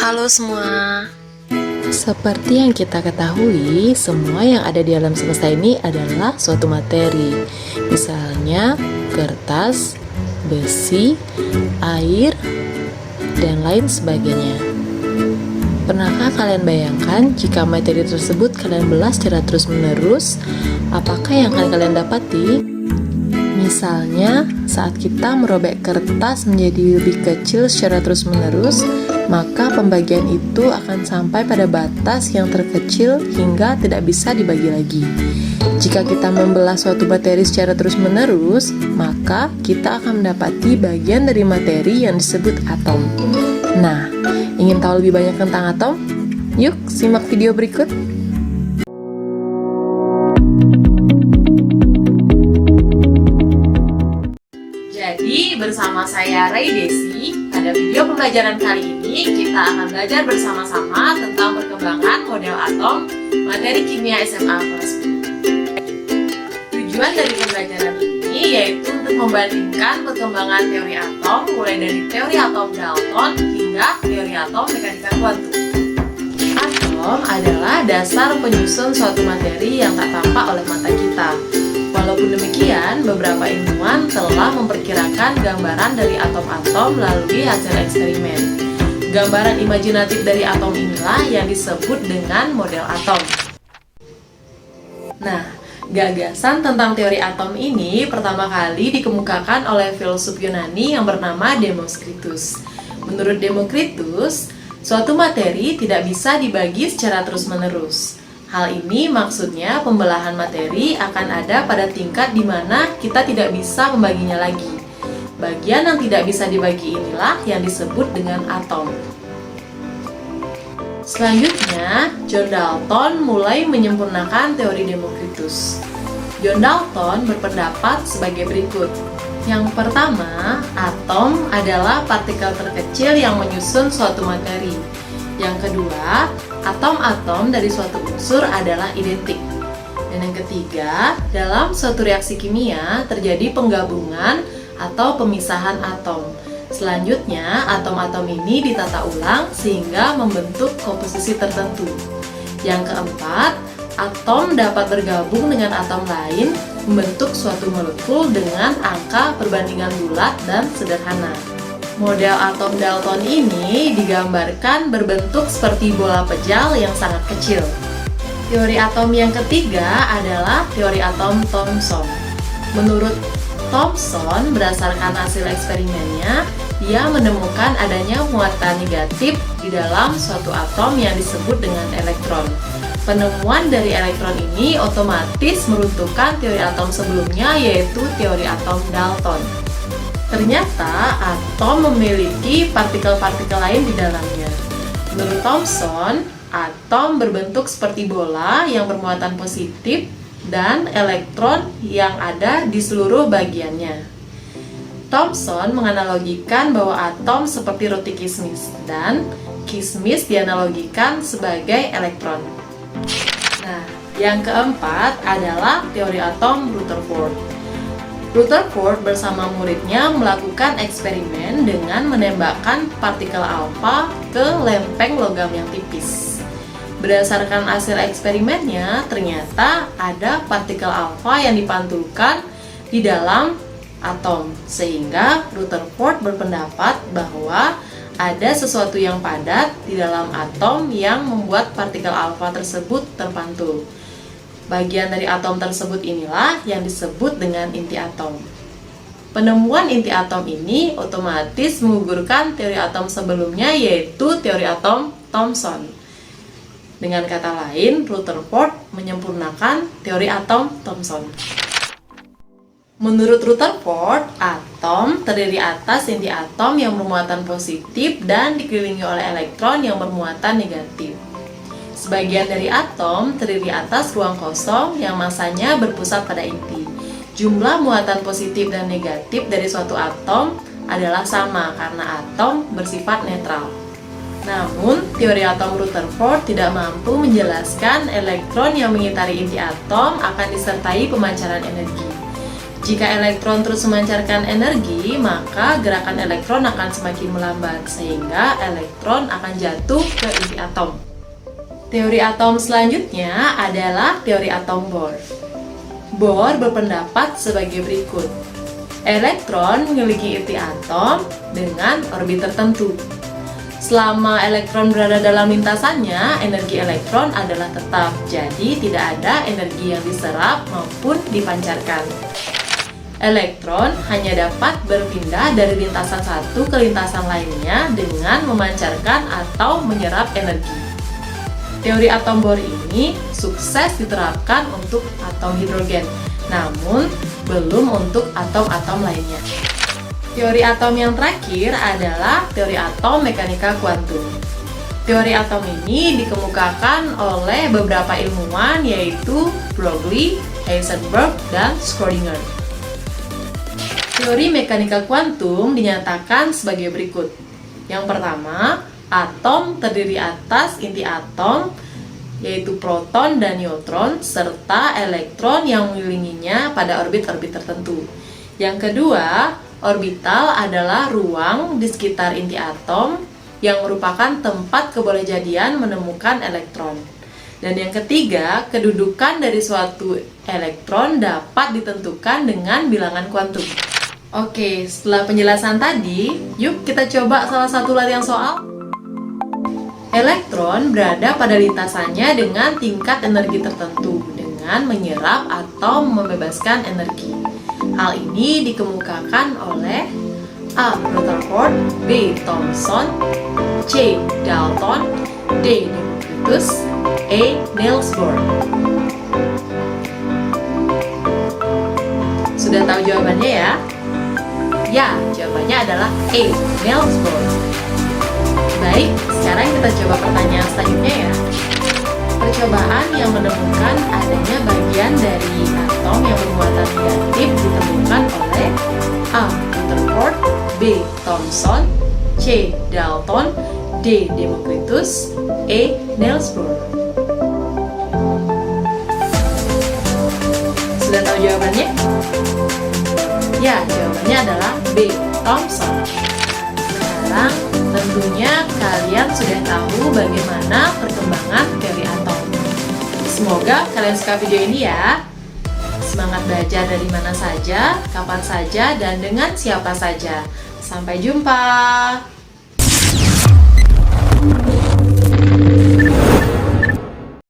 Halo semua. Seperti yang kita ketahui, semua yang ada di alam semesta ini adalah suatu materi. Misalnya kertas, besi, air, dan lain sebagainya. Pernahkah kalian bayangkan jika materi tersebut kalian belah secara terus-menerus, apakah yang akan kalian dapati? Misalnya, saat kita merobek kertas menjadi lebih kecil secara terus-menerus, maka pembagian itu akan sampai pada batas yang terkecil hingga tidak bisa dibagi lagi. Jika kita membelah suatu materi secara terus-menerus, maka kita akan mendapati bagian dari materi yang disebut atom. Nah, ingin tahu lebih banyak tentang atom? Yuk, simak video berikut. Jadi bersama saya Ray Desi, pada video pembelajaran kali ini kita akan belajar bersama-sama tentang perkembangan model atom materi kimia SMA kelas 10. Tujuan dari pembelajaran ini yaitu untuk membandingkan perkembangan teori atom mulai dari teori atom Dalton hingga teori atom mekanika kuantum. Atom adalah dasar penyusun suatu materi yang tak tampak oleh mata kita. Walaupun demikian, beberapa ilmuwan telah memperkirakan gambaran dari atom-atom melalui hasil eksperimen. Gambaran imajinatif dari atom inilah yang disebut dengan model atom. Nah, gagasan tentang teori atom ini pertama kali dikemukakan oleh filsuf Yunani yang bernama Demokritus. Menurut Demokritus, suatu materi tidak bisa dibagi secara terus-menerus. Hal ini maksudnya pembelahan materi akan ada pada tingkat di mana kita tidak bisa membaginya lagi. Bagian yang tidak bisa dibagi inilah yang disebut dengan atom. Selanjutnya, John Dalton mulai menyempurnakan teori Demokritus. John Dalton berpendapat sebagai berikut. Yang pertama, atom adalah partikel terkecil yang menyusun suatu materi. Yang kedua, atom-atom dari suatu unsur adalah identik. Dan yang ketiga, dalam suatu reaksi kimia terjadi penggabungan atau pemisahan atom. Selanjutnya, atom-atom ini ditata ulang sehingga membentuk komposisi tertentu. Yang keempat, atom dapat bergabung dengan atom lain membentuk suatu molekul dengan angka perbandingan bulat dan sederhana. Model atom Dalton ini digambarkan berbentuk seperti bola pejal yang sangat kecil. Teori atom yang ketiga adalah teori atom Thomson. Menurut Thomson, berdasarkan hasil eksperimennya, dia menemukan adanya muatan negatif di dalam suatu atom yang disebut dengan elektron. Penemuan dari elektron ini otomatis meruntuhkan teori atom sebelumnya, yaitu teori atom Dalton. Ternyata atom memiliki partikel-partikel lain di dalamnya. Menurut Thomson, atom berbentuk seperti bola yang bermuatan positif dan elektron yang ada di seluruh bagiannya. Thomson menganalogikan bahwa atom seperti roti kismis dan kismis dianalogikan sebagai elektron. Nah, yang keempat adalah teori atom Rutherford. Rutherford bersama muridnya melakukan eksperimen dengan menembakkan partikel alfa ke lempeng logam yang tipis. Berdasarkan hasil eksperimennya, ternyata ada partikel alfa yang dipantulkan di dalam atom, sehingga Rutherford berpendapat bahwa ada sesuatu yang padat di dalam atom yang membuat partikel alfa tersebut terpantul. Bagian dari atom tersebut inilah yang disebut dengan inti atom. Penemuan inti atom ini otomatis menggugurkan teori atom sebelumnya, yaitu teori atom Thomson. Dengan kata lain, Rutherford menyempurnakan teori atom Thomson. Menurut Rutherford, atom terdiri atas inti atom yang bermuatan positif dan dikelilingi oleh elektron yang bermuatan negatif. Sebagian dari atom terdiri atas ruang kosong yang masanya berpusat pada inti. Jumlah muatan positif dan negatif dari suatu atom adalah sama karena atom bersifat netral. Namun, teori atom Rutherford tidak mampu menjelaskan elektron yang mengitari inti atom akan disertai pemancaran energi. Jika elektron terus memancarkan energi, maka gerakan elektron akan semakin melambat, sehingga elektron akan jatuh ke inti atom. Teori atom selanjutnya adalah teori atom Bohr. Bohr berpendapat sebagai berikut. Elektron memiliki inti atom dengan orbit tertentu. Selama elektron berada dalam lintasannya, energi elektron adalah tetap, jadi tidak ada energi yang diserap maupun dipancarkan. Elektron hanya dapat berpindah dari lintasan satu ke lintasan lainnya dengan memancarkan atau menyerap energi. Teori atom Bohr ini sukses diterapkan untuk atom hidrogen, namun belum untuk atom-atom lainnya. Teori atom yang terakhir adalah teori atom mekanika kuantum. Teori atom ini dikemukakan oleh beberapa ilmuwan, yaitu Broglie, Heisenberg, dan Schrödinger. Teori mekanika kuantum dinyatakan sebagai berikut. Yang pertama, atom terdiri atas inti atom, yaitu proton dan neutron, serta elektron yang mengelilinginya pada orbit-orbit tertentu. Yang kedua, orbital adalah ruang di sekitar inti atom yang merupakan tempat kebolehjadian menemukan elektron. Dan yang ketiga, kedudukan dari suatu elektron dapat ditentukan dengan bilangan kuantum. Oke, setelah penjelasan tadi, yuk kita coba salah satu latihan soal. Elektron berada pada lintasannya dengan tingkat energi tertentu dengan menyerap atau membebaskan energi. Hal ini dikemukakan oleh A. Rutherford, B. Thomson, C. Dalton, D. Democritus, E. Niels Bohr. Sudah tahu jawabannya ya? Ya, jawabannya adalah E. Niels Bohr. Baik, sekarang kita coba pertanyaan selanjutnya ya. Percobaan yang menemukan adanya bagian dari atom yang bermuatan negatif ditemukan oleh A. Rutherford, B. Thomson, C. Dalton, D. Democritus, E. Niels Bohr. Sudah tahu jawabannya? Ya, jawabannya adalah B. Thomson. Sekarang tentunya kalian sudah tahu bagaimana perkembangan teori atom. Semoga kalian suka video ini ya. Semangat belajar dari mana saja, kapan saja, dan dengan siapa saja. Sampai jumpa.